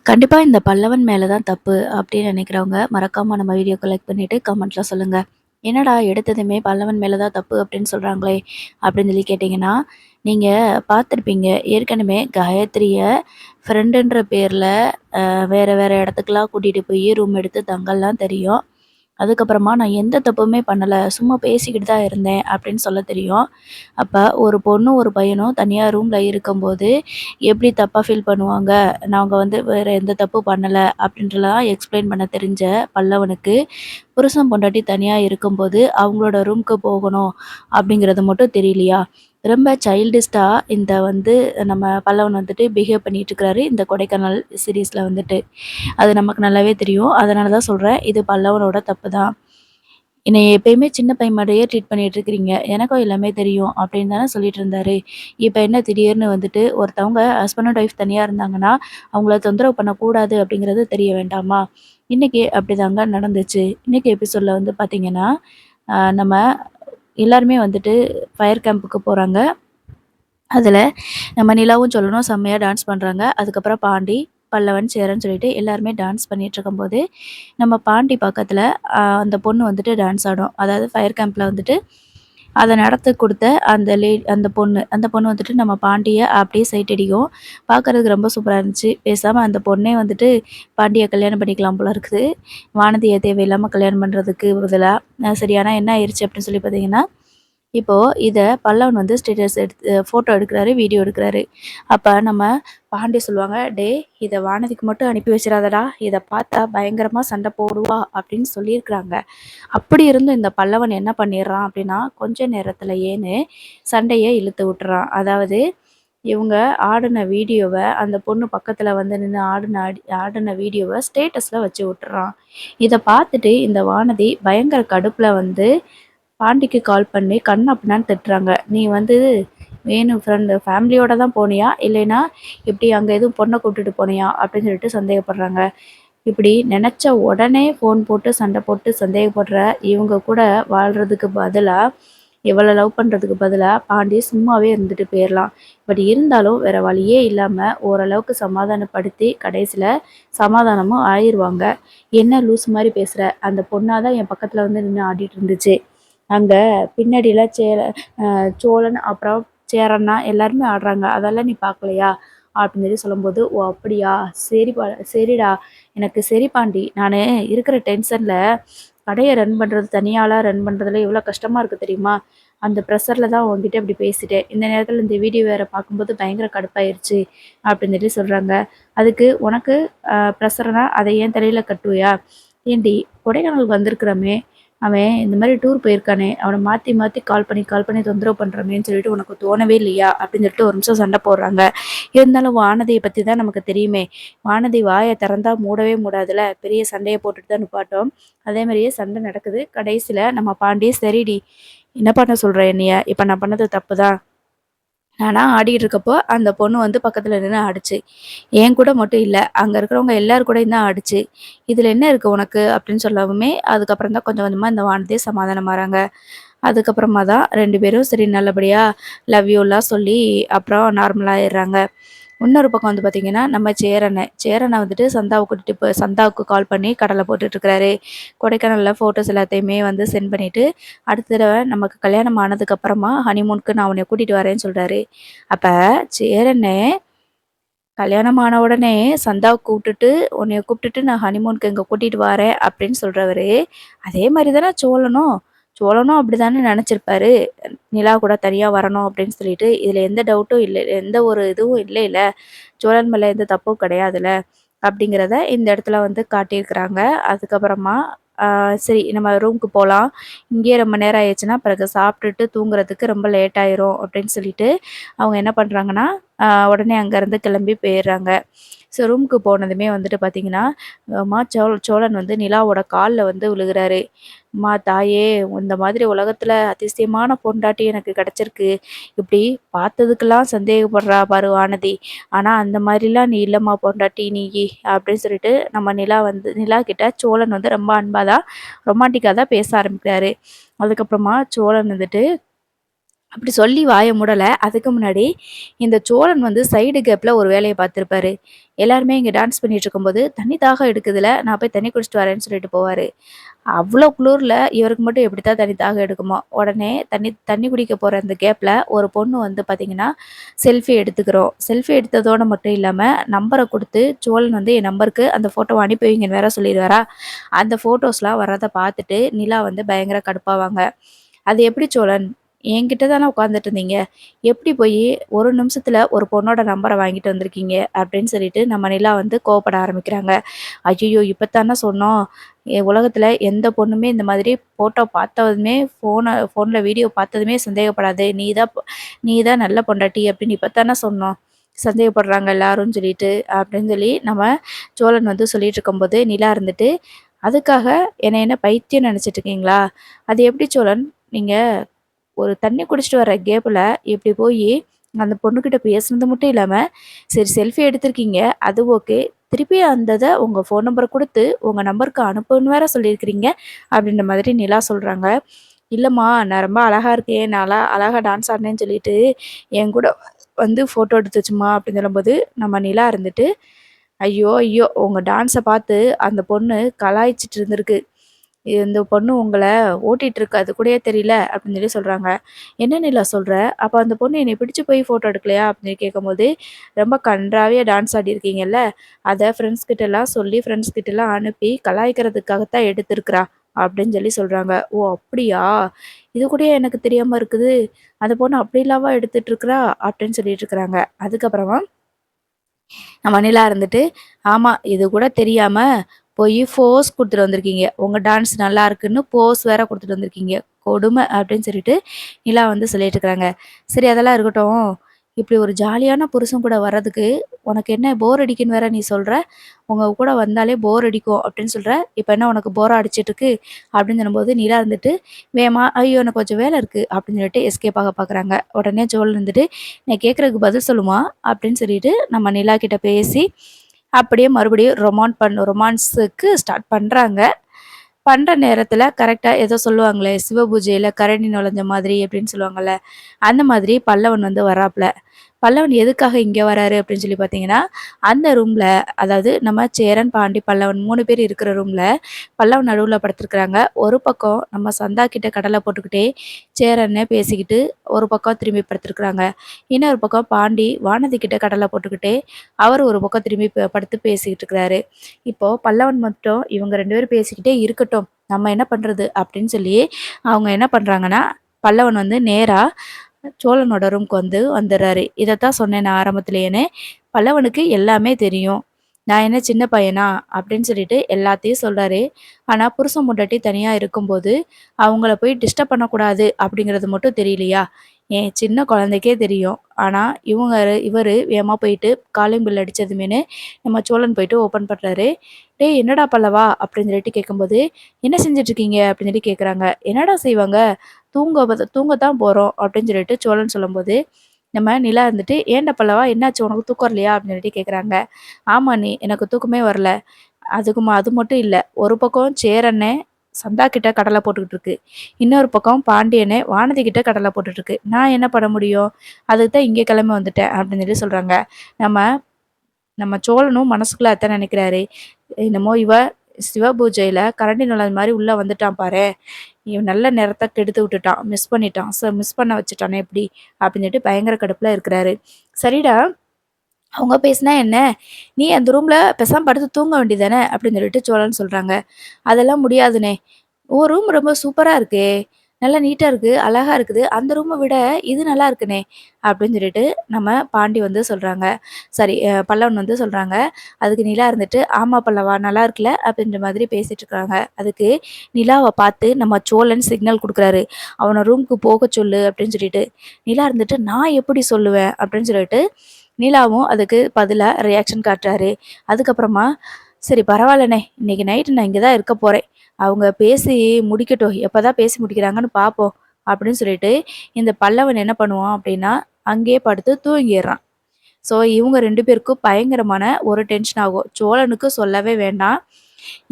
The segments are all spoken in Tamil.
கண்டிப்பா இந்த பல்லவன் மேல தான் தப்பு அப்படின்னு நினைக்கிறவங்க, மறக்காம நம்ம வீடியோக்கு லைக் பண்ணிட்டு கமெண்ட்ல சொல்லுங்க. என்னடா எடுத்ததுமே பல்லவன் மேல தான் தப்பு அப்படின்னு சொல்றாங்களே! அப்படின்னு சொல்லி கேட்டீங்கன்னா, நீங்க பார்த்துருப்பீங்க. ஏற்கனவே காயத்ரிய ஃப்ரெண்டுன்ற பேர்ல வேற வேற இடத்துக்குலாம் கூட்டிட்டு போய் ரூம் எடுத்து தங்கலாம் தெரியும். அதுக்கப்புறமா நான் எந்த தப்புமே பண்ணல. சும்மா பேசிக்கிட்டு தான் இருந்தேன் அப்படின்னு சொல்ல தெரியும். அப்ப ஒரு பொண்ணும், ஒரு பையனும் தனியா ரூம்ல இருக்கும்போது, எப்படி தப்பா ஃபீல் பண்ணுவாங்க? நாங்க வேற எந்த தப்பும் பண்ணல அப்படின்ட்டுலாம் எக்ஸ்ப்ளைன் பண்ண தெரிஞ்ச பல்லவனுக்கு, புருஷன் பொண்டாட்டி தனியா இருக்கும்போது, அவங்களோட ரூம்க்கு போகணும் அப்படிங்கிறது மட்டும் தெரியலையா? ரொம்ப சைல்டிஷ்டா இந்த நம்ம பல்லவன் பிஹேவ் பண்ணிட்டுருக்காரு, இந்த கொடைக்கானல் சீரிஸ்ல வந்துட்டு. அது நமக்கு நல்லாவே தெரியும். அதனால தான் சொல்றேன், இது பல்லவனோட தப்பு தான். என்னைய எப்பயுமே சின்ன பையன் மாரியே ட்ரீட் பண்ணிட்டு இருக்கிறீங்க. எனக்கும் எல்லாமே தெரியும் அப்படின்னு தானே சொல்லிட்டு இருந்தாரு. இப்ப என்ன திடீர்னு ஒருத்தவங்க ஹஸ்பண்ட் அண்ட் ஒய்ஃப் தனியா இருந்தாங்கன்னா, அவங்கள தொந்தரவு பண்ணக்கூடாது அப்படிங்கிறது தெரிய வேண்டாமா? இன்னைக்கு அப்படிதாங்க நடந்துச்சு. இன்னைக்கு எபிசோட்ல பார்த்தீங்கன்னா, நம்ம எல்லாருமே ஃபயர் கேம்புக்கு போறாங்க. அதில நம்ம நிலாவும், சொல்லணும் செம்மையா டான்ஸ் பண்றாங்க. அதுக்கப்புறம் பாண்டி, பல்லவன், சேரன் சொல்லிட்டு எல்லாருமே டான்ஸ் பண்ணிட்டுருக்கும்போது, நம்ம பாண்டி பக்கத்தில அந்த பொண்ணு டான்ஸ் ஆடும். அதாவது ஃபயர் கேம்ப்ல அத நடத்த குடுத்த அந்த பொண்ணு நம்ம பாண்டிய அப்படியே சைட் அடிக்கும். பார்க்கறதுக்கு ரொம்ப சூப்பரா இருந்துச்சு. பேசாம அந்த பொண்ணே பாண்டிய கல்யாணம் பண்ணிக்கலாம் போல இருக்குது. வானதிய தேவையில்லாம கல்யாணம் பண்றதுக்கு பதிலா. சரி, ஆனா என்ன ஆயிருச்சு அப்படின்னு சொல்லி பார்த்தீங்கன்னா, இப்போ இத பல்லவன் ஸ்டேட்டஸ் ஃபோட்டோ எடுக்குறாரு, வீடியோ எடுக்குறாரு. அப்ப நம்ம பாண்டி சொல்லுவாங்க, "டேய், இத வானதிக்கு மட்டும் அனுப்பி வச்சிராதடா. இத பார்த்தா பயங்கரமா சண்ட போடுவா" அப்படின்னு சொல்லியிருக்கிறாங்க. அப்படி இருந்தும் இந்த பல்லவன் என்ன பண்ணிடுறான் அப்படின்னா, கொஞ்ச நேரத்திலேயேன்னு சண்டைய இழுத்து விட்டுறான். அதாவது இவங்க ஆடுன வீடியோவ அந்த பொண்ணு பக்கத்துல நின்னு ஆடுன வீடியோவ ஸ்டேட்டஸ்ல வச்சு விட்டுறான். இத பார்த்துட்டு இந்த வானதி பயங்கர கடுப்புல பாண்டிக்கு கால் பண்ணி கண்ணா பின்னான்னு திட்டுறாங்க. "நீ வேணும் ஃபேமிலியோட தான் போனியா? இல்லைன்னா இப்படி அங்க எதுவும் பொண்ண கூட்டிட்டு போனியா?" அப்படின்னு சொல்லிட்டு சந்தேகப்படுறாங்க. இப்படி நெனச்ச உடனே ஃபோன் போட்டு சண்டை போட்டு சந்தேகப்படுற இவங்க கூட வாழ்றதுக்கு பதிலா, இவள லவ் பண்றதுக்கு பதிலா பாண்டி சும்மாவே இருந்துட்டு போயிரலாம். பட் இருந்தாலும் வேற வழியே இல்லாம ஓரளவுக்கு சமாதானப்படுத்தி கடைசில சமாதானமும் ஆயிருவாங்க. "என்ன லூசு மாரி பேசுற? அந்த பொண்ணா தான் என் பக்கத்துல நின்னு ஆடிட்டு இருந்துச்சு. அங்க பின்னாடில சோழன் அப்புறம் சேரன்னா எல்லாருமே ஆடுறாங்க. அதெல்லாம் நீ பார்க்கலையா?" அப்படின்னு சொல்லும்போது, "ஓ அப்படியா? சரிடா. எனக்கு சரி பாண்டி. நானு இருக்கிற டென்ஷன்ல கடைய ரன் பண்றது தனியாளா ரன் பண்றதுல எவ்வளோ கஷ்டமா இருக்கு தெரியுமா? அந்த ப்ரெஷர்ல தான் உன்கிட்ட இப்படி பேசிட்டேன். இந்த நேரத்துல இந்த வீடியோ வேற பார்க்கும்போது பயங்கர கடுப்பாயிருச்சு." அப்படின்னு சொல்றாங்க. "அதுக்கு உனக்கு ப்ரெஷர்னா அதை ஏன் தலையில கட்டுவியா? ஏன்டி, கொடைக்கானல் வந்திருக்கிறோமே, அவன் இந்த மாரி டூர் போயிருக்கானே, அவன மாத்தி மாத்தி கால் பண்ணி தொந்தரவு பண்றோமேன்னு சொல்லிட்டு உனக்கு தோணவே இல்லையா?" அப்படின்னு சொல்லிட்டு ஒரு நிமிஷம் சண்டை போடுறாங்க. இருந்தாலும் வானதிய பத்தி தான் நமக்கு தெரியுமே. வானதி வாய திறந்தா மூடவே மூடாதுல. பெரிய சண்டைய போட்டுட்டு தான் நிப்பாட்டும். அதே மாரியே சண்டை நடக்குது. கடைசில நம்ம பாண்டி, "சரிடி, என்ன பண்ண சொல்ற என்னைய? இப்ப நான் பண்ணது தப்பு தான். நானா ஆடிட்டு இருக்கப்போ அந்த பொண்ணு பக்கத்துல நின்னு ஆடுச்சு. என் கூட மட்டும் இல்ல. அங்க இருக்கிறவங்க எல்லார் கூடயும் தான் ஆடுச்சு. இதுல என்ன இருக்கு உனக்கு?" அப்படின்னு சொல்லவுமே, அதுக்கப்புறம் தான் கொஞ்சம் கொஞ்சமா இந்த வானதி சமாதானமாறாங்க. அதுக்கப்புறமா தான் 2 பேரும் சரி நல்லபடியா லவ் யூலாம் சொல்லி அப்புறம் நார்மலா ஆயிடுறாங்க. இன்னொரு பக்கம் பார்த்தீங்கன்னா, நம்ம சேரன சந்தாவ கூட்டிட்டு சந்தாவுக்கு கால் பண்ணி கடல போட்டுட்ருக்காரு. கொடைக்கானல்ல ஃபோட்டோஸ் எல்லாத்தையுமே சென்ட் பண்ணிட்டு, அடுத்த தடவ நமக்கு கல்யாணம் ஆனதுக்கு அப்புறமா ஹனிமூனுக்கு நான் உன்னைய கூட்டிட்டு வரேன்னு சொல்றாரு. அப்ப சேரனே கல்யாணம் ஆன உடனே சந்தாவ உன்னைய கூப்பிட்டுட்டு நான் ஹனிமூனுக்கு இங்க கூட்டிட்டு வரேன் அப்படின்னு சொல்றவரு, அதே மாரி தானே சோழனும். சோழனும் அப்படிதானே நெனச்சிருப்பாரு. நிலா கூட தனியா வரணும் அப்படின்னு சொல்லிட்டு. இதுல எந்த டவுட்டும் இல்ல. எந்த ஒரு இதுவும் இல்லைல்ல. சோழன் மேல எந்த தப்பும் கிடையாதுல்ல. அப்படிங்கிறத இந்த இடத்துல காட்டியிருக்கிறாங்க. அதுக்கப்புறமா சரி, நம்ம ரூமுக்கு போலாம். இங்கேயே ரொம்ப நேரம் ஆயிடுச்சுன்னா, பிறகு சாப்பிட்டுட்டு தூங்குறதுக்கு ரொம்ப லேட் ஆயிரும் அப்படின்னு சொல்லிட்டு, அவங்க என்ன பண்றாங்கன்னா, உடனே அங்கேருந்து கிளம்பி போயிர்றாங்க. ஸோ ரூமுக்கு போனதுமே பார்த்தீங்கன்னா, சோழன் நிலாவோட கால்ல விழுகுறாரு. "அம்மா தாயே! இந்த மாதிரி உலகத்துல அதிசயமான பொண்டாட்டி எனக்கு கிடைச்சிருக்கு. இப்படி பார்த்ததுக்கெல்லாம் சந்தேகப்படுறா பாரு வானதி. ஆனா அந்த மாதிரிலாம் நீ இல்லம்மா பொண்டாட்டி நீயி." அப்படின்னு சொல்லிட்டு நம்ம நிலா கிட்ட சோழன் ரொம்ப அன்பா தான் ரொமான்டிக்கா தான் பேச ஆரம்பிக்கிறாரு. அதுக்கப்புறமா சோழன் அப்படி சொல்லி வாய மூடல. அதுக்கு முன்னாடி இந்த சோழன் சைடு கேப்ல ஒரு வேலைய பார்த்துருப்பாரு. எல்லாருமே இங்கே டான்ஸ் பண்ணிட்டு இருக்கும்போது தண்ணி தாகம் எடுக்குதுல, நான் போய் தண்ணி குடிச்சிட்டு வரேன்னு சொல்லிட்டு போவாரு. அவ்வளோ குளிர்ல இவருக்கு மட்டும் எப்படித்தான் தண்ணி தாகம் எடுக்குமோ! உடனே தண்ணி தண்ணி குடிக்க போற அந்த கேப்ல ஒரு பொண்ணு வந்து பார்த்தீங்கன்னா, செல்ஃபி எடுத்துக்கிறோம். செல்ஃபி எடுத்ததோட மட்டும் இல்லாம, நம்பர குடுத்து சோழன் வந்து என் நம்பருக்கு அந்த ஃபோட்டோவ அனுப்பி வைங்கன்னு வேற சொல்லிருவாரா, அந்த ஃபோட்டோஸ்லாம் வர்றத பார்த்துட்டு நிலா வந்து பயங்கர கடுப்பாவாங்க. அது எப்படி சோழன்? என்கிட்ட தானே உட்காந்துட்டு இருந்தீங்க. எப்படி போயி 1 நிமிஷத்துல ஒரு பொண்ணோட நம்பர வாங்கிட்டு வந்திருக்கீங்க? அப்படின்னு சொல்லிட்டு நம்ம நிலா வந்து கோவப்பட ஆரம்பிக்கிறாங்க. ஐய்யய்யோ! இப்பத்தானே சொன்னோம். உலகத்துல எந்த பொண்ணுமே இந்த மாதிரி ஃபோட்டோ பார்த்ததுமே ஃபோன்ல வீடியோ பார்த்ததுமே சந்தேகப்படாது. நீ தான் நல்ல பொண்டாட்டி அப்படின்னு இப்பத்தானே சொன்னோம். சந்தேகப்படுறாங்க எல்லாரும்னு சொல்லிட்டு, அப்படின்னு சொல்லி நம்ம சோழன் வந்து சொல்லிட்டு இருக்கும்போது, நிலா இருந்துட்டு, அதுக்காக என்ன பைத்தியம்னு நெனச்சுட்டு இருக்கீங்களா? அது எப்படி சோழன்? நீங்க ஒரு தண்ணி குடிச்சிட்டு வர கேப்ல இப்படி போயி, அந்த பொண்ணுகிட்ட பேசுனது மட்டும் இல்லாம, சரி செல்ஃபி எடுத்திருக்கீங்க. அது ஓகே. திருப்பி அந்த இத உங்க ஃபோன் நம்பர குடுத்து, உங்க நம்பருக்கு அனுப்புன்னு வேற சொல்லியிருக்கிறீங்க. அப்படின்ற மாதிரி நிலா சொல்றாங்க. இல்லம்மா, நான் ரொம்ப அழகா இருக்கேன். நான்லாம் அழகா டான்ஸ் ஆடினேன்னு சொல்லிட்டு, என் கூட வந்து ஃபோட்டோ எடுத்துச்சும்மா அப்படின்னு சொல்லும்போது, நம்ம நிலா இருந்துட்டு, ஐயோ! ஐயோ! உங்க டான்ஸ பார்த்து அந்த பொண்ணு கலாய்ச்சிட்டு இருந்திருக்கு. இந்த பொண்ணு உங்கள ஓட்டிட்டு இருக்கு. அது கூடயே தெரியல அப்படின்னு சொல்லி சொல்றாங்க. "என்ன நிலா சொல்ற? அப்ப அந்த பொண்ணு என்னைய பிடிச்சு போய் ஃபோட்டோ எடுக்கலையா?" அப்படின்னு சொல்லி கேட்கும்போது, "ரொம்ப கண்றாவியா டான்ஸ் ஆடியிருக்கீங்கல்ல, அத ஃப்ரெண்ட்ஸ் கிட்டலாம் சொல்லி ஃப்ரெண்ட்ஸ் கிட்டலாம் அனுப்பி கலாய்க்கிறதுக்காக தான் எடுத்திருக்கிறா." அப்படின்னு சொல்லி சொல்றாங்க. "ஓ! அப்படியா? இது கூடயா எனக்கு தெரியாம இருக்குது? அந்த பொண்ணு அப்படிலாவா எடுத்துட்டு இருக்கிறா?" அப்படின்னு சொல்லிட்டு இருக்கிறாங்க. அதுக்கப்புறமா நம்ம நிலா இருந்துட்டு, "ஆமா, இது கூட தெரியாம போயி ஃபோர்ஸ் குடுத்துட்டு வந்திருக்கீங்க. உங்க டான்ஸ் நல்லா இருக்குன்னு போஸ் வேற குடுத்துட்டு வந்திருக்கீங்க. கொடும" அப்படின்னு சொல்லிட்டு நிலா வந்து சொல்லிட்டு இருக்கிறாங்க. சரி அதெல்லாம் இருக்கட்டும். இப்படி ஒரு ஜாலியான புருஷன் கூட வர்றதுக்கு உனக்கு என்ன போர் அடிக்குன்னு வேற நீ சொல்ற? உங்க கூட வந்தாலே போர் அடிக்கும் அப்படின்னு சொல்ற. இப்ப என்ன உனக்கு போரா அடிச்சிட்டு இருக்கு? அப்படின்னு சொல்லும்போது நிலா இருந்துட்டு வேகமா, "ஐயோ! எனக்கு கொஞ்சம் வேலை இருக்கு" அப்படின்னு சொல்லிட்டு எஸ்கேப் ஆக பார்க்குறாங்க. உடனே ஜோல் இருந்துட்டு, "நான் கேட்கறதுக்கு பதில் சொல்லுமா" அப்படின்னு சொல்லிட்டு நம்ம நிலா கிட்ட பேசி, அப்படியே மறுபடியும் ரொமான்ஸுக்கு ஸ்டார்ட் பண்றாங்க. பண்ற நேரத்துல கரெக்ட்டா ஏதோ சொல்லுவாங்களே, சிவபூஜையில கரடி நுழைஞ்ச மாதிரி அப்படின்னு சொல்லுவாங்கல்ல, அந்த மாதிரி பல்லவன் வந்து வர்றாப்ல. பல்லவன் எதுக்காக இங்க வராரு அப்படின்னு சொல்லி பார்த்தீங்கன்னா, அந்த ரூம்ல அதாவது நம்ம சேரன், பாண்டி, பல்லவன் 3 பேர் இருக்கிற ரூம்ல பல்லவன் நடுவுல படுத்திருக்கிறாங்க. ஒரு பக்கம் நம்ம சந்தா கிட்ட கடல போட்டுக்கிட்டே சேரன்னு பேசிக்கிட்டு ஒரு பக்கம் திரும்பி படுத்திருக்கிறாங்க. இன்னொரு பக்கம் பாண்டி வானதி கிட்ட கடல போட்டுக்கிட்டே அவர் ஒரு பக்கம் திரும்பி படுத்து பேசிக்கிட்டு இருக்கிறாரு. இப்போ பல்லவன் மட்டும் இவங்க 2 பேரும் பேசிக்கிட்டே இருக்கட்டும். நம்ம என்ன பண்றது? அப்படின்னு சொல்லி அவங்க என்ன பண்றாங்கன்னா, பல்லவன் வந்து நேரா சோழனோட ரூம்க்கு வந்து வந்துர்றாரு. இதத்தான் சொன்னேன் நான் ஆரம்பத்திலேயேன்னு. பல்லவனுக்கு எல்லாமே தெரியும். நான் என்ன சின்ன பையனா? அப்படின்னு சொல்லிட்டு எல்லாத்தையும் சொல்றாரு. ஆனா புருஷன் பொண்டாட்டி தனியா இருக்கும்போது, அவங்கள போய் டிஸ்டர்ப் பண்ணக்கூடாது அப்படிங்கிறது மட்டும் தெரியலையா? ஏன் சின்ன குழந்தைக்கே தெரியும். ஆனா இவரு வேகமா போயிட்டு காலிங் பெல் அடிச்சதுமேன்னு நம்ம சோழன் போயிட்டு ஓப்பன் பண்றாரு. "டேய் என்னடா பல்லவா?" அப்படின்னு சொல்லிட்டு கேட்கும்போது, "என்ன செஞ்சுட்ருக்கீங்க?" அப்படின்னு சொல்லி கேட்குறாங்க. "என்னடா செய்வாங்க? தூங்கத்தான் போறோம்" அப்படின்னு சொல்லிட்டு சோழன் சொல்லும்போது, நம்ம நிலா இருந்துட்டு, "ஏன்டா பல்லவா என்னாச்சு உனக்கு தூக்கம் வரலையா?" அப்படின்னு சொல்லிட்டு கேட்குறாங்க. "ஆமா அண்ணி, எனக்கு தூக்கமே வரல. அது மட்டும் இல்ல. ஒரு பக்கம் சேரண்ணே சந்தா கிட்ட கடல போட்டுக்கிட்டு இருக்கு. இன்னொரு பக்கம் பாண்டியனே வானதி கிட்ட கடல போட்டுட்டு இருக்கு. நான் என்ன பண்ண முடியும்? அதுக்கு தான் இங்க கிளம்பி வந்துட்டேன்" அப்படின்னு சொல்லி சொல்றாங்க. நம்ம நம்ம சோழனும் மனசுக்குள்ள அதான் நினைக்கிறாரு. என்னமோ சிவபூஜையில கரண்டி நுழைஞ்ச மாரி உள்ள வந்துட்டான் பாரேன். இவன் நல்ல நேரத்த கெடுத்து விட்டுட்டான். மிஸ் பண்ணிட்டான். மிஸ் பண்ண வச்சுட்டானே எப்படி? அப்படின்னு சொல்லிட்டு பயங்கர கடுப்புல இருக்கிறாரு. சரிடா, அவங்க பேசினா என்ன? நீ அந்த ரூம்ல பேசாம படுத்து தூங்க வேண்டியது தானே! அப்படின்னு சொல்லிட்டு சோழன் சொல்றாங்க. அதெல்லாம் முடியாதுண்ணே. உன் ரூம் ரொம்ப சூப்பரா இருக்கே! நல்லா நீட்டா இருக்கு. அழகா இருக்குது. அந்த ரூம விட இது நல்லா இருக்குண்ணே! அப்படின்னு சொல்லிட்டு நம்ம பாண்டி வந்து சொல்றாங்க. சாரி பல்லவன் வந்து சொல்றாங்க. அதுக்கு நிலா இருந்துட்டு, "ஆமா பல்லவா! நல்லா இருக்குல்ல?" அப்படின்ற மாதிரி பேசிட்டு இருக்காங்க. அதுக்கு நிலாவ பார்த்து நம்ம சோழன் சிக்னல் குடுக்குறாரு. "அவன ரூமுக்கு போக சொல்லு" அப்படின்னு சொல்லிட்டு. நிலா இருந்துட்டு, "நான் எப்படி சொல்லுவேன்?" அப்படின்னு சொல்லிட்டு நிலாவும் அதுக்கு பதிலா ரியாக்ஷன் காட்டுறாரு. அதுக்கப்புறமா, "சரி பரவாயில்லண்ணே. இன்னைக்கு நைட்டு நான் இங்க தான் இருக்க போறேன். அவங்க பேசி முடிக்கட்டும். எப்பதான் பேசி முடிக்கிறாங்கன்னு பார்ப்போம்." அப்படின்னு சொல்லிட்டு, இந்த பல்லவன் என்ன பண்ணுவான் அப்படின்னா, அங்கேயே படுத்து தூங்கிர்றான். ஸோ இவங்க 2 பேருக்கும் பயங்கரமான ஒரு டென்ஷன் ஆகும். சோழனுக்கு சொல்லவே வேண்டாம்.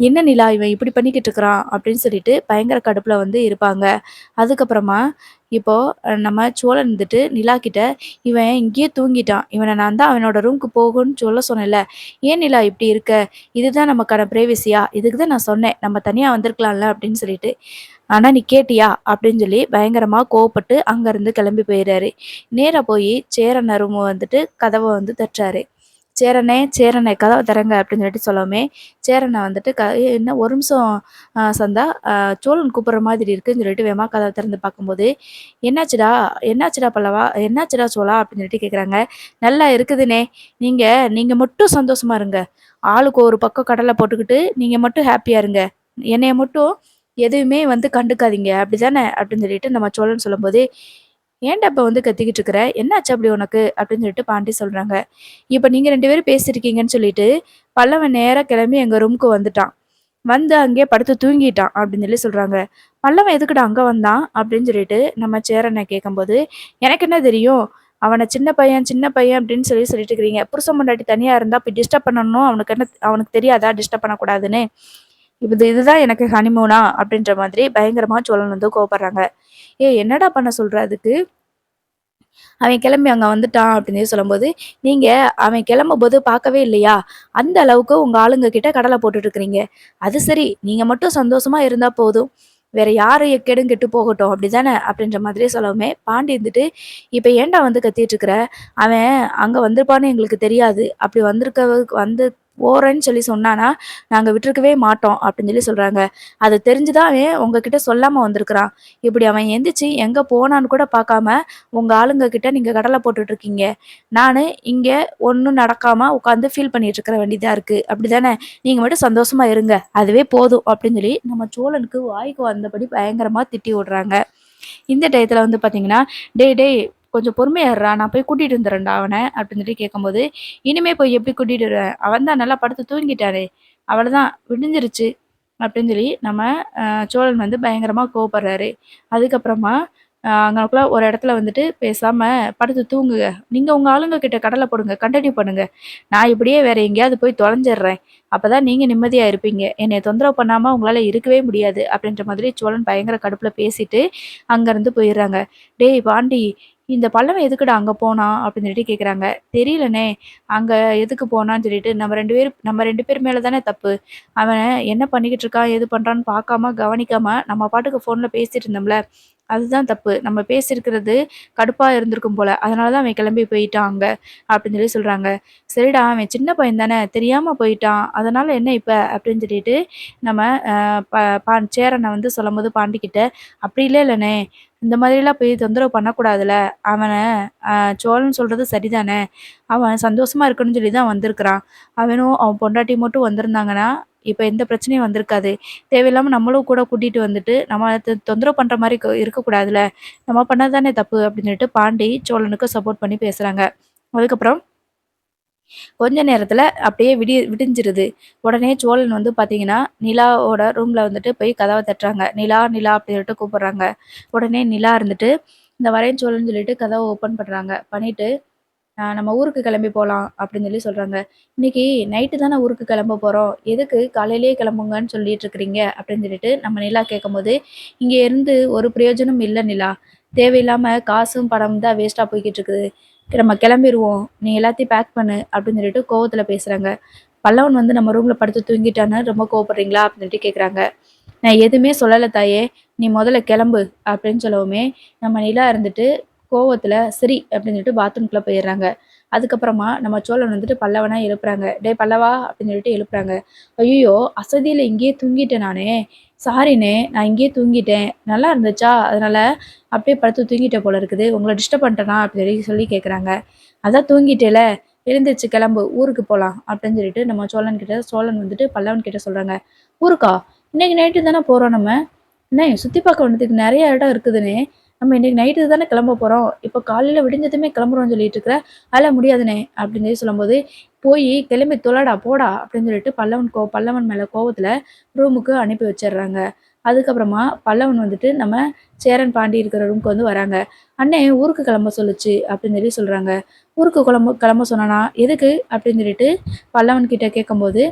"என்ன நிலா இவன் இப்படி பண்ணிக்கிட்டு இருக்கிறான்?" அப்படின்னு சொல்லிட்டு பயங்கர கடுப்புல வந்து இருப்பாங்க. அதுக்கப்புறமா இப்போ நம்ம சோழன் வந்துட்டு நிலா கிட்ட, "இவன் இங்கேயே தூங்கிட்டான். இவன நான் தான் அவனோட ரூமுக்கு போகுன்னு சொல்ல சொன்னேன்ல. ஏன் நிலா இப்படி இருக்க? இதுதான் நமக்கான பிரைவசியா? இதுக்கு தான் நான் சொன்னேன். நம்ம தனியா வந்திருக்கலாம்ல." அப்படின்னு சொல்லிட்டு. "ஆனா நீ கேட்டியா?" அப்படின்னு சொல்லி பயங்கரமா கோவப்பட்டு அங்கருந்து கிளம்பி போயிறாரு. நேரா போயி சேரன் ரூம வந்துட்டு கதவ வந்து தட்டுறாரு. "சேரனே, சேரனே கதவ திறங்க" அப்படின்னு சொல்லிட்டு சொல்லவுமே, சேரன வந்துட்டு என்ன ஒரு நிமிஷம் சந்தா சோழன் கூப்பிடுற மாதிரி இருக்குன்னு சொல்லிட்டு வேகமா கதவ திறந்து பார்க்கும்போது, "என்னாச்சுடா? என்னாச்சுடா பல்லவா? என்னாச்சுடா சோழா?" அப்படின்னு சொல்லிட்டு கேட்குறாங்க. "நல்லா இருக்குதுண்ணே. நீங்க நீங்க மட்டும் சந்தோஷமா இருங்க. ஆளுக்கு ஒரு பக்கம் கடல போட்டுக்கிட்டு, நீங்க மட்டும் ஹேப்பியா இருங்க. என்னைய மட்டும் எதுவுமே வந்து கண்டுக்காதீங்க. அப்படிதானே?" அப்படின்னு சொல்லிட்டு நம்ம சோழன் சொல்லும்போது, "ஏன்டா இப்ப வந்து கத்திக்கிட்டு இருக்கிற? என்னாச்சு அப்படி உனக்கு?" அப்படின்னு சொல்லிட்டு பாண்டி சொல்றாங்க. இப்ப நீங்க 2 பேரும் பேசியிருக்கீங்கன்னு சொல்லிட்டு, பல்லவன் நேரா கிளம்பி எங்க ரூமுக்கு வந்துட்டான். வந்து அங்கேயே படுத்து தூங்கிட்டான் அப்படின்னு சொல்லி சொல்றாங்க. "பல்லவன் எதுக்குடா அங்க வந்தான்?" அப்படின்னு சொல்லிட்டு நம்ம சேரன கேட்கும்போது, "எனக்கு என்ன தெரியும்? அவன சின்ன பையன் அப்படின்னு சொல்லிட்டு இருக்கிறீங்க. புருஷன் பொண்டாட்டி தனியா இருந்தா போய் டிஸ்டர்ப் பண்ணணும். அவனுக்கு தெரியாதா டிஸ்டர்ப் பண்ணக்கூடாதுன்னு? இதுதான் எனக்கு ஹனிமூனா?" அப்படின்ற மாதிரி பயங்கரமா சோழன் வந்து கோவப்படுறாங்க. "ஏய் என்னடா பண்ண சொல்ற அதுக்கு? அவன் கிளம்பி அங்க வந்துட்டான்" அப்படின்னு சொல்லும்போது, "நீங்க அவன் கிளம்பும்போது பார்க்கவே இல்லையா? அந்த அளவுக்கு உங்க ஆளுங்க கிட்ட கடல போட்டுட்டு இருக்கிறீங்க. அது சரி, நீங்க மட்டும் சந்தோஷமா இருந்தா போதும். வேற யாரு எக்கேடும் கெட்டு போகட்டும் அப்படிதானே?" அப்படின்ற மாதிரி சொல்லவுமே, பாண்டி இருந்துட்டு, "இப்ப ஏன்டா வந்து கத்திட்டு இருக்கிற? அவன் அங்க வந்திருப்பான்னு எங்களுக்கு தெரியாது. அப்படி வந்து போறேன்னு சொல்லி சொன்னானா, நாங்க விட்டுருக்கவே மாட்டோம்" அப்படின்னு சொல்லி சொல்றாங்க. "அது தெரிஞ்சு தான் அவன் உங்ககிட்ட சொல்லாம வந்திருக்கிறான். இப்படி அவன் எந்திரிச்சு எங்க போனான்னு கூட பார்க்காம உங்க ஆளுங்க கிட்ட நீங்க கடல போட்டுட்டு இருக்கீங்க. நானு இங்க ஒண்ணும் நடக்காம உட்காந்து ஃபீல் பண்ணிட்டு இருக்க வேண்டியதா இருக்கு. அப்படிதானே? நீங்க மட்டும் சந்தோஷமா இருங்க. அதுவே போதும்" அப்படின்னு சொல்லி நம்ம சோழனுக்கு வாய்க்கு வந்தபடி பயங்கரமா திட்டி விடுறாங்க. இந்த டயத்துல வந்து பார்த்தீங்கன்னா, "டேய் டேய் கொஞ்சம் பொறுமையா இருடா. நான் போய் கூட்டிட்டு வந்துர்றேன்டா அவன" அப்படின்னு சொல்லி கேட்கும்போது, "இனிமே போய் எப்படி கூட்டிட்டு வருவ? அவன் தான் நல்லா படுத்து தூங்கிட்டானே. அவ்வளதான் விடிஞ்சிருச்சு" அப்படின்னு சொல்லி நம்ம சோழன் வந்து பயங்கரமா கோவப்படுறாரு. அதுக்கப்புறமா அங்கனக்குள்ள ஒரு இடத்துல வந்துட்டு, "பேசாம படுத்து தூங்குங்க. நீங்க உங்க ஆளுங்க கிட்ட கடல போடுங்க. கன்டின்யூ பண்ணுங்க. நான் இப்படியே வேற எங்கேயாவது போய் தொலைஞ்சிடுறேன். அப்பதான் நீங்க நிம்மதியா இருப்பீங்க. என்னைய தொந்தரவு பண்ணாம உங்களால இருக்கவே முடியாது." அப்படின்ற மாதிரி சோழன் பயங்கர கடுப்புல பேசிட்டு, அங்கருந்து போயிர்றாங்க. "டேய் பாண்டி, இந்த பல்லவன் எதுக்குடா அங்க போனான்?" அப்படின்னு சொல்லிட்டு கேட்குறாங்க. "தெரியலண்ணே. அங்க எதுக்கு போனான்னு சொல்லிட்டு நம்ம 2 பேர் மேல தானே தப்பு. அவன் என்ன பண்ணிக்கிட்டு இருக்கான், ஏது பண்றான்னு பார்க்காம, கவனிக்காம நம்ம பாட்டுக்கு ஃபோன்ல பேசிட்டு இருந்தோம்ல. அதுதான் தப்பு. நம்ம பேசியிருக்கிறது கடுப்பா இருந்திருக்கும் போல. அதனால தான் அவன் கிளம்பி போயிட்டான் அங்க." அப்படின்னு சொல்லி சொல்றாங்க. "சரிடா அவன் சின்ன பையன் தானே, தெரியாம போயிட்டான். அதனால என்ன இப்ப?" அப்படின்னு சொல்லிட்டு நம்ம அ ப பான் சேரன வந்து சொல்லும்போது பாண்டிக்கிட்ட, "அப்படி இல்லண்ணே. இந்த மாதிரிலாம் போய் தொந்தரவு பண்ணக்கூடாதுல்ல. அவன அ சோழன் சொல்றது சரிதானே. அவன் சந்தோஷமா இருக்கணும்னு சொல்லி தான் வந்திருக்கிறான். அவனும் அவன் பொண்டாட்டியும் மட்டும் வந்திருந்தாங்கன்னா, இப்ப எந்த பிரச்சனையும் வந்திருக்காது. தேவையில்லாம நம்மளும் கூட கூட்டிட்டு வந்துட்டு, நம்ம தொந்தரவு பண்ற மாரி இருக்கக்கூடாதுல்ல. நம்ம பண்ணது தானே தப்பு" அப்படின்னு சொல்லிட்டு பாண்டி சோழனுக்கு சப்போர்ட் பண்ணி பேசுறாங்க. அதுக்கப்புறம் கொஞ்ச நேரத்துல அப்படியே விடிஞ்சிருது. உடனே சோழன் வந்து பார்த்தீங்கன்னா, நிலாவோட ரூம்ல வந்துட்டு போய் கதவ தட்டுறாங்க. "நிலா, நிலா" அப்படின்னு சொல்லிட்டு கூப்பிடுறாங்க. உடனே நிலா இருந்துட்டு, "இந்த வரேன் சோழன்னு" சொல்லிட்டு கதவ ஓப்பன் பண்றாங்க. பண்ணிட்டு, நம்ம ஊருக்கு கிளம்பி போலாம்" அப்படின்னு சொல்லி சொல்றாங்க. "இன்னைக்கு நைட்டு தானே ஊருக்கு கிளம்ப போறோம். எதுக்கு காலையிலேயே கிளம்புங்கன்னு சொல்லிட்டு இருக்கிறீங்க?" அப்படின்னு சொல்லிட்டு நம்ம நிலா கேட்கும்போது, "இங்க இருந்து ஒரு பிரயோஜனம் இல்ல நிலா. தேவையில்லாம காசும், பணமும் தான் வேஸ்ட்டா போய்க்கிட்டு இருக்குது. நம்ம கிளம்பிருவோம். நீ எல்லாத்தையும் பேக் பண்ணு" அப்படின்னு சொல்லிட்டு கோவத்துல பேசுறாங்க. "பல்லவன் வந்து நம்ம ரூம்ல படுத்து தூங்கிட்டான்னு ரொம்ப கோவப்படுறீங்களா?" அப்படின்னு சொல்லிட்டு கேட்குறாங்க. "நான் எதுவுமே சொல்லல தாயே. நீ முதல்ல கிளம்பு" அப்படின்னு சொல்லவுமே, நம்ம நிலா இருந்துட்டு கோவத்துல சரி அப்படின்னு சொல்லிட்டு பாத்ரூம்குள்ள போயிடுறாங்க. அதுக்கப்புறமா நம்ம சோழன் வந்துட்டு பல்லவன எழுப்புறாங்க. "டேய் பல்லவா" அப்படின்னு சொல்லிட்டு எழுப்புறாங்க. "ஐய்யய்யோ! அசதியில இங்கேயே தூங்கிட்டேன் நானே. சாரிண்ணே நான் இங்கேயே தூங்கிட்டேன். நல்லா இருந்துச்சா? அதனால அப்படியே படுத்து தூங்கிட்டேன் போல இருக்குது. உங்கள டிஸ்டர்ப் பண்ணிட்டேனா?" அப்படின்னு சொல்லி கேட்குறாங்க. "அதான் தூங்கிட்டேல, எழுந்திருச்சு கிளம்பு ஊருக்கு போலாம்" அப்படின்னு சொல்லிட்டு நம்ம சோழன் வந்துட்டு பல்லவன் கிட்ட சொல்றாங்க. "ஊருக்கா? இன்னைக்கு நைட்டு தானே போறோம் நம்ம. அண்ணே சுத்தி பார்க்க வேண்டியதுக்கு நெறைய இடம் இருக்குதுண்ணே. நம்ம இன்னைக்கு நைட்டு தானே கிளம்ப போறோம். இப்ப காலையில விடிஞ்சதுமே கிளம்புறோம்னு சொல்லிட்டு இருக்கிற. அதெல்லாம் முடியாதுண்ணே" அப்படின்னு சொல்லி சொல்லும்போது, "போய் கிளம்பி தொலடா போடா" அப்படின்னு சொல்லிட்டு பல்லவன் மேல கோவத்துல ரூமுக்கு அனுப்பி வச்சுடுறாங்க. அதுக்கப்புறமா பல்லவன் வந்துட்டு நம்ம சேரன் பாண்டி இருக்கிற ரூமுக்கு வந்து வராங்க. "அண்ணே ஊருக்கு கிளம்ப சொல்லுச்சு" அப்படின்னு சொல்லி சொல்றாங்க. ஊருக்கு கிளம்ப சொன்னானா எதுக்கு அப்படின்னு சொல்லிட்டு பல்லவன் கிட்ட கேட்கும்போது,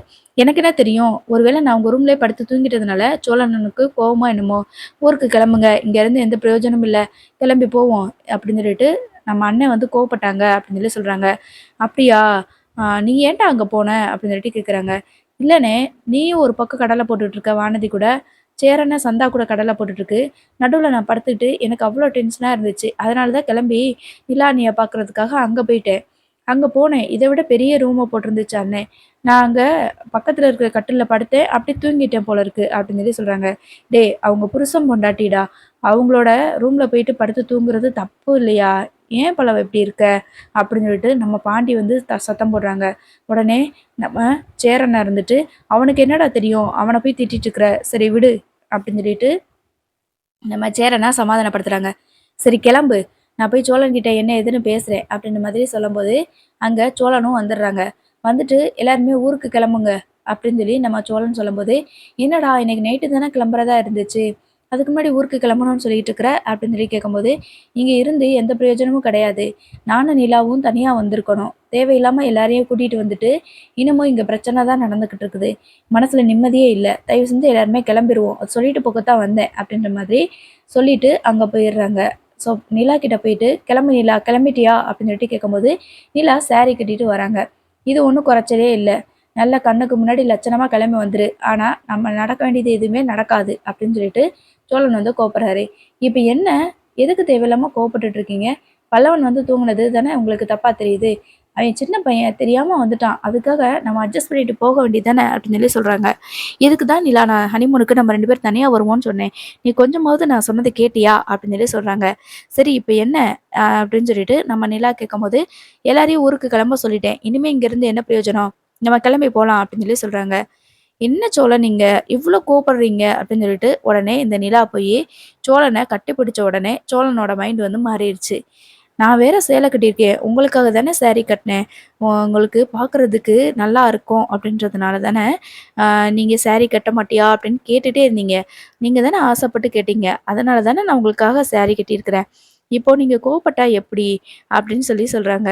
எனக்கு என்ன தெரியும், ஒருவேளை நான் உங்க ரூம்லேயே படுத்து தூங்கிட்டதுனால சோழனனுக்கு கோவமா என்னமோ, ஊருக்கு கிளம்புங்க, இங்கேருந்து எந்த பிரயோஜனமும் இல்லை, கிளம்பி போவோம் அப்படின்னு சொல்லிட்டு நம்ம அண்ணன் வந்து கோவப்பட்டாங்க அப்படின்னு சொல்லி சொல்கிறாங்க. அப்படியா, நீ ஏன்டா அங்கே போன அப்படின்னு சொல்லிட்டு கேட்குறாங்க. இல்லைண்ணே, நீயும் ஒரு பக்கம் கடலை போட்டுட்ருக்க வானதி கூட, சேரனை சந்தா கூட கடலை போட்டுட்ருக்கு, நடுவில் நான் படுத்துக்கிட்டு எனக்கு அவ்வளோ டென்ஷனாக இருந்துச்சு, அதனால தான் கிளம்பி நிலானியை பார்க்குறதுக்காக அங்கே போயிட்டேன். அங்கே போனேன், இதை விட பெரிய ரூமை போட்டிருந்துச்சு அண்ணே, நான் அங்கே பக்கத்தில் இருக்கிற கட்டிலில் படுத்தேன், அப்படி தூங்கிட்டேன் போல இருக்கு அப்படின்னு சொல்லி சொல்கிறாங்க. டேய், அவங்க புருஷன் பொண்டாட்டிடா, அவங்களோட ரூமில் போயிட்டு படுத்து தூங்குறது தப்பு இல்லையா, ஏன் பல்லவ இப்படி இருக்க அப்படின்னு சொல்லிட்டு நம்ம பாண்டி வந்து சத்தம் போடுறாங்க. உடனே நம்ம சேரனை இருந்துட்டு, அவனுக்கு என்னடா தெரியும், அவனை போய் திட்டிட்டு இருக்கிற, சரி விடு அப்படின்னு சொல்லிட்டு நம்ம சேரனை சமாதானப்படுத்துறாங்க. சரி கிளம்பு, நான் போய் சோழன்கிட்ட என்ன ஏதுன்னு பேசுகிறேன் அப்படின்ற மாதிரி சொல்லும்போது, அங்கே சோழனும் வந்துடுறாங்க. வந்துட்டு எல்லாருமே ஊருக்கு கிளம்புங்க அப்படின்னு சொல்லி நம்ம சோழன் சொல்லும்போது, என்னடா இன்னைக்கு நைட்டு தானே கிளம்புறதா இருந்துச்சு, அதுக்கு முன்னாடி ஊருக்கு கிளம்பணும்னு சொல்லிட்டு இருக்கிற அப்படின்னு சொல்லி கேட்கும்போது, இங்கே இருந்து எந்த பிரயோஜனமும் கிடையாது, நானும் நிலாவும் தனியாக வந்திருக்கணும், தேவையில்லாமல் எல்லாரையும் கூட்டிகிட்டு வந்துட்டு இன்னமும் இங்கே பிரச்சனை தான் நடந்துக்கிட்டு இருக்குது, மனசில் நிம்மதியே இல்லை, தயவு செஞ்சு எல்லாருமே கிளம்பிடுவோம், அது சொல்லிட்டு போக்கத்தான் வந்தேன் அப்படின்ற மாதிரி சொல்லிட்டு அங்கே போயிடுறாங்க. ஸோ நிலா கிட்ட போயிட்டு, கிளம்பு நிலா, கிளம்பிட்டியா அப்படின்னு சொல்லிட்டு கேட்கும்போது, நிலா சாரி கட்டிட்டு வராங்க. இது ஒன்றும் குறைச்சலே இல்லை, நல்ல கண்ணுக்கு முன்னாடி லட்சணமாக கிளம்பி வந்துரு, ஆனால் நம்ம நடக்க வேண்டியது எதுவுமே நடக்காது அப்படின்னு சொல்லிட்டு சோழன் வந்து கோப்படுறாரு. இப்போ என்ன, எதுக்கு தேவையில்லாமல் கோவப்பட்டுட்டு இருக்கீங்க, பல்லவன் வந்து தூங்குனது தானே உங்களுக்கு தப்பாக தெரியுது, அவன் சின்ன பையன் தெரியாமல் வந்துட்டான், அதுக்காக நம்ம அட்ஜஸ்ட் பண்ணிட்டு போக வேண்டியது தானே அப்படின்னு சொல்லி சொல்கிறாங்க. இதுக்கு தான் நிலா, நான் ஹனிமூனுக்கு நம்ம 2 பேரும் தனியாக வருவோம்னு சொன்னேன், நீ கொஞ்சமாவது நான் சொன்னதை கேட்டியா அப்படின்னு சொல்லி சொல்கிறாங்க. சரி இப்போ என்ன அப்படின்னு சொல்லிட்டு நம்ம நிலா கேட்கும்போது, எல்லாரையும் ஊருக்கு கிளம்ப சொல்லிட்டேன், இனிமேல் இங்கேருந்து என்ன பிரயோஜனம், நம்ம கிளம்பி போகலாம் அப்படின்னு சொல்லி சொல்கிறாங்க. என்ன சோழன் நீங்க இவ்வளோ கோவப்படுறீங்க அப்படின்னு சொல்லிட்டு உடனே இந்த நிலா போய் சோழனை கட்டி பிடிச்ச உடனே சோழனோட மைண்ட் வந்து மாறிடுச்சு. நான் வேற சேலை கட்டியிருக்கேன், உங்களுக்காக தானே saree கட்டினேன், உங்களுக்கு பார்க்குறதுக்கு நல்லா இருக்கும் அப்படின்றதுனால தானே நீங்கள் saree கட்ட மாட்டியா அப்படின்னு கேட்டுகிட்டே இருந்தீங்க, நீங்கள் தானே ஆசைப்பட்டு கேட்டீங்க, அதனால தானே நான் உங்களுக்காக saree கட்டியிருக்கிறேன், இப்போ நீங்கள் கோவப்பட்டா எப்படி அப்படின்னு சொல்லி சொல்கிறாங்க.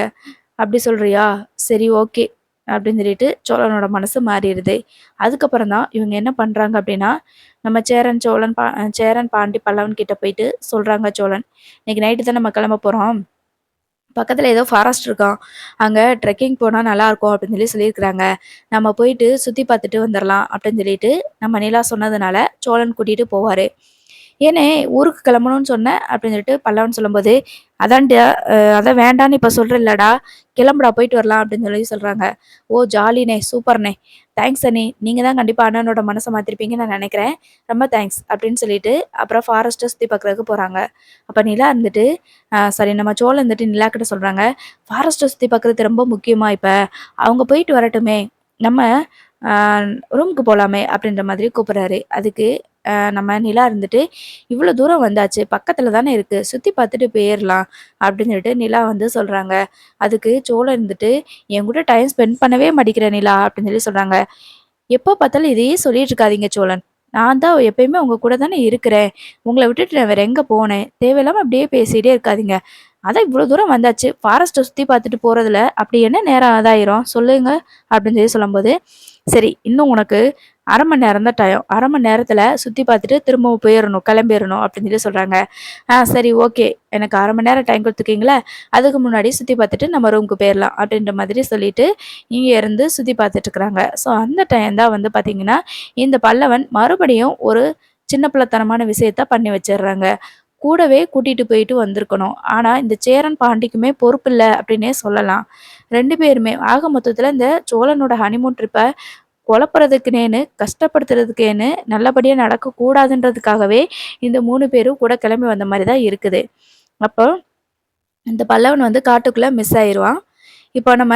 அப்படி சொல்றியா, சரி ஓகே அப்படின்னு சொல்லிட்டு சோழனோட மனசு மாறிடுது. அதுக்கப்புறம் தான் இவங்க என்ன பண்ணுறாங்க அப்படின்னா, நம்ம சேரன் பாண்டி பல்லவன் கிட்ட போயிட்டு சொல்கிறாங்க சோழன், இன்னைக்கு நைட்டு தான் நம்ம கிளம்ப போகிறோம், பக்கத்தில் ஏதோ ஃபாரஸ்ட் இருக்கான், அங்கே ட்ரெக்கிங் போனால் நல்லாயிருக்கும் அப்படின்னு சொல்லி சொல்லியிருக்கிறாங்க, நம்ம போயிட்டு சுற்றி பார்த்துட்டு வந்துடலாம் அப்படின்னு சொல்லிட்டு நம்ம நிலா சொன்னதுனால சோழன் கூட்டிகிட்டு போவார். ஏன்னே ஊருக்கு கிளம்பணும்னு சொன்னேன் அப்படின்னு சொல்லிட்டு பல்லவன் சொல்லும்போது, அதான்டா, அதான் வேண்டான்னு இப்போ சொல்கிறேன்லடா, கிளம்புடா போயிட்டு வரலாம் அப்படின்னு சொல்லி சொல்கிறாங்க. ஓ ஜாலினே, சூப்பர்ண்ணே, தேங்க்ஸ் அண்ணி, நீங்கள் தான் கண்டிப்பாக அண்ணனோட மனசை மாற்றிருப்பீங்கன்னு நான் நினைக்கிறேன், ரொம்ப தேங்க்ஸ் அப்படின்னு சொல்லிட்டு அப்புறம் ஃபாரஸ்ட்டை சுற்றி பார்க்குறதுக்கு போகிறாங்க. அப்போ நிலா இருந்துட்டு, சரி நம்ம சோழன் இருந்துட்டு நிலா கிட்ட சொல்கிறாங்க, ஃபாரஸ்ட்டை சுற்றி பார்க்குறது ரொம்ப முக்கியமாக, இப்போ அவங்க போயிட்டு வரட்டுமே, நம்ம ரூமுக்கு போகலாமே அப்படின்ற மாதிரி கூப்பிட்றாரு. அதுக்கு நம்ம நிலா இருந்துட்டு, இவ்வளோ தூரம் வந்தாச்சு, பக்கத்தில் தானே இருக்குது, சுற்றி பார்த்துட்டு போயிடலாம் அப்படின்னு சொல்லிட்டு நிலா வந்து சொல்கிறாங்க. அதுக்கு சோழன் இருந்துட்டு, என் கூட டைம் ஸ்பெண்ட் பண்ணவே மாட்டேங்கிற நிலா அப்படின்னு சொல்லி சொல்கிறாங்க. எப்போ பார்த்தாலும் இதையே சொல்லிட்டு இருக்காதீங்க சோழன், நான் தான் எப்பயுமே உங்கள் கூட தானே இருக்கிறேன், உங்களை விட்டுட்டு நான் வேறு எங்கே போனேன், தேவையில்லாமல் அப்படியே பேசிகிட்டே இருக்காதீங்க, அதான் இவ்வளோ தூரம் வந்தாச்சு, ஃபாரஸ்ட்டை சுற்றி பார்த்துட்டு போகிறதுல அப்படி என்ன நேரம் அதாயிரும் சொல்லுங்க அப்படின்னு சொல்லி சொல்லும்போது, சரி இன்னும் உனக்கு 1/2 மணி நேரம் தான் டைம், 1/2 மணி நேரத்தில் சுற்றி பார்த்துட்டு திரும்பவும் போயிடணும், கிளம்பிடணும் அப்படின்னு சொல்லி சொல்கிறாங்க. சரி ஓகே, எனக்கு 1/2 மணி நேரம் டைம் கொடுத்துருக்கீங்களே, அதுக்கு முன்னாடி சுற்றி பார்த்துட்டு நம்ம ரூமுக்கு போயிடலாம் அப்படின்ற மாதிரி சொல்லிட்டு இங்கே இருந்து சுற்றி பார்த்துட்ருக்குறாங்க. ஸோ அந்த டைம் தான் வந்து பார்த்திங்கன்னா இந்த பல்லவன் மறுபடியும் ஒரு சின்ன பிள்ளைத்தனமான விஷயத்த பண்ணி வச்சிடுறாங்க. கூடவே கூட்டிட்டு போயிட்டு வந்திருக்கணும், ஆனால் இந்த சேரன் பாண்டிக்குமே பொறுப்பு இல்லை அப்படின்னே சொல்லலாம். 2 பேருமே ஆக மொத்தத்தில் இந்த சோழனோட ஹனிமூன் ட்ரிப்பை குழப்புறதுக்குனேன்னு, கஷ்டப்படுத்துறதுக்கேன்னு, நல்லபடியாக நடக்கக்கூடாதுன்றதுக்காகவே இந்த 3 பேரும் கூட கிளம்பி வந்த மாதிரி தான் இருக்குது. அப்போ இந்த பல்லவன் வந்து காட்டுக்குள்ளே மிஸ் ஆயிடுவான். இப்போ நம்ம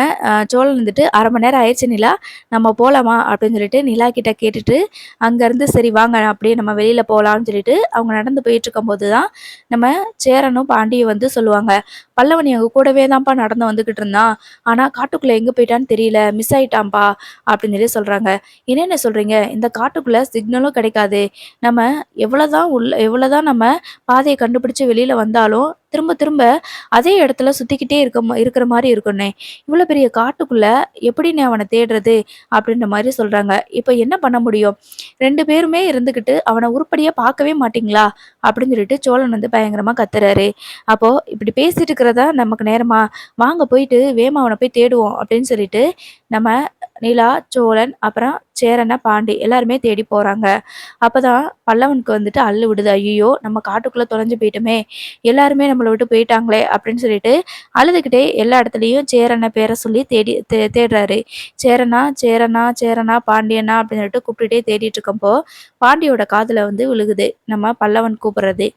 சோழன் வந்துட்டு 1/2 மணி நேரம் ஆயிடுச்சு நிலா, நம்ம போகலாமா அப்படின்னு சொல்லிட்டு நிலா கிட்ட கேட்டுட்டு அங்கேருந்து சரி வாங்க அப்படியே நம்ம வெளியில் போகலான்னு சொல்லிட்டு அவங்க நடந்து போயிட்டுருக்கும்போது தான் நம்ம சேரனும் பாண்டியும் வந்து சொல்லுவாங்க, பல்லவன் எங்க கூடவே தான்ப்பா நடந்து வந்துகிட்டு இருந்தான். ஆனா காட்டுக்குள்ள எங்க போயிட்டான்னு தெரியல. மிஸ் ஆயிட்டான்ப்பா அப்படின்னு சொல்லி சொல்றாங்க. என்னென்ன சொல்றீங்க? இந்த காட்டுக்குள்ள சிக்னலும் கிடைக்காது. நம்ம எவ்வளவுதான் நம்ம பாதையை கண்டுபிடிச்சு வெளியில வந்தாலும் திரும்ப திரும்ப அதே இடத்துல சுத்திக்கிட்டே இருக்கிற மாதிரி இருக்குண்ணே. இவ்வளவு பெரிய காட்டுக்குள்ள எப்படிண்ணே அவனை தேடுறது அப்படின்ற மாதிரி சொல்றாங்க. இப்ப என்ன பண்ண முடியும்? 2 பேருமே இருந்துகிட்டு அவனை உருப்படியா பார்க்கவே மாட்டீங்களா அப்படின்னு சொல்லிட்டு சோழன் வந்து பயங்கரமா கத்துறாரு. அப்போ இப்படி பேசிட்டு இருக்கிறதா நமக்கு நேரமா? வாங்க போயிட்டு வேகமா அவனை போய் தேடுவோம் அப்படின்னு சொல்லிட்டு நம்ம நிலா, சோழன், அப்புறம் சேரன, பாண்டி எல்லாருமே தேடி போறாங்க. அப்பதான் பல்லவனுக்கு வந்துட்டு அல்லு விடுது. ஐயையோ! நம்ம காட்டுக்குள்ள தொலைஞ்சு போயிட்டோமே! எல்லாருமே நம்மள விட்டு போயிட்டாங்களே! அப்படின்னு சொல்லிட்டு அழுதுகிட்டே எல்லா இடத்துலயும் சேரன பேர சொல்லி தேடுறாரு. சேரனா, சேரனா, சேரனா, பாண்டியனா அப்படின்னு சொல்லிட்டு கூப்பிட்டுட்டே தேடிட்டு இருக்கப்போ, பாண்டியோட காதுல வந்து விழுகுது. நம்ம பல்லவன் கூப்பிடுறது.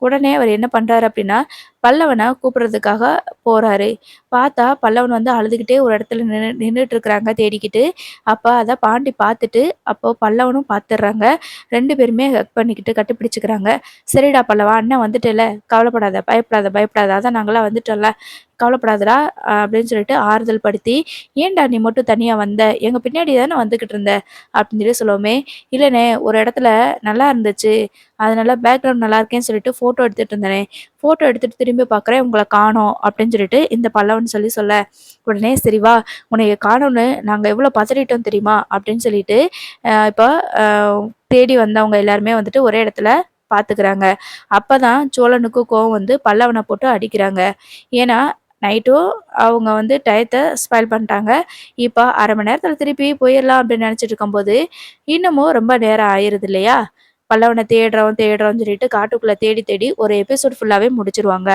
உடனே அவர் என்ன பண்றாரு அப்படின்னா, பல்லவன கூப்பிடுறதுக்காக போறாரு. பார்த்தா பல்லவன் வந்து அழுதுகிட்டே ஒரு இடத்துல நின்னுட்டு இருக்கிறாங்க தேடிக்கிட்டு. அப்ப அத பாண்டி பார்த்துட்டு, அப்போ பல்லவனும் பார்த்துடுறாங்க. 2 பேருமே ஹக் பண்ணிக்கிட்டு கட்டிப்பிடிச்சுக்கிறாங்க. "சரிடா பல்லவா, அண்ணன் வந்துட்டல்ல, கவலைப்படாத, பயப்படாத, பயப்படாத. அதான் நாங்கலாம் வந்துட்டோம்ல, கவலைப்படாதடா" அப்படின்னு சொல்லிட்டு ஆறுதல் படுத்தி, "ஏன்டா நீ மட்டும் தனியா வந்த? எங்க பின்னாடி தானே வந்துகிட்டு இருந்த?" அப்படின்னு சொல்லி சொல்லவுமே, "இல்லண்ணே, ஒரு இடத்துல நல்லா இருந்துச்சு. அதனால பேக்ரவுண்ட் நல்லா இருக்கேன்னு சொல்லிட்டு ஃபோட்டோ எடுத்துட்டு இருந்தேனே. ஃபோட்டோ எடுத்துட்டு திரும்பி பார்க்குறேன், உங்கள காணோம்" அப்படின்னு சொல்லிட்டு இந்த பல்லவன் சொல்ல, உடனே "சரி வா, உன்னைய காணோம்னு நாங்க எவ்வளோ பதறிட்டோம் தெரியுமா?" அப்படின்னு சொல்லிட்டு இப்போ அ தேடி வந்தவங்க எல்லாருமே வந்துட்டு ஒரே இடத்துல பார்த்துக்கிறாங்க. அப்பதான் சோழனுக்கு கோவம் வந்து பல்லவன போட்டு அடிக்கிறாங்க. ஏன்னா, நைட்டும் அவங்க வந்து டயத்த ஸ்பாயில் பண்ணிட்டாங்க. இப்ப 1/2 மணி நேரத்துல திருப்பி போயிரலாம் அப்படின்னு நினைச்சிட்டு இருக்கும்போது, இன்னமும் ரொம்ப நேரம் ஆயிருது இல்லையா? பல்லவன தேடுறோம் தேடுறோம்னு சொல்லிட்டு காட்டுக்குள்ள தேடி தேடி ஒரு எபிசோட் ஃபுல்லாவே முடிச்சிருவாங்க.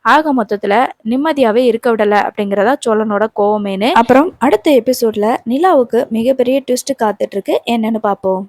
ஆக மொத்தத்துல நிம்மதியாவே இருக்க விடல அப்படிங்கிறதா சோழனோட கோவமேன்னு. அப்புறம் அடுத்த எபிசோட்ல நிலாவுக்கு மிகப்பெரிய ட்விஸ்ட் காத்துட்டு இருக்கு. என்னன்னு பார்ப்போம்.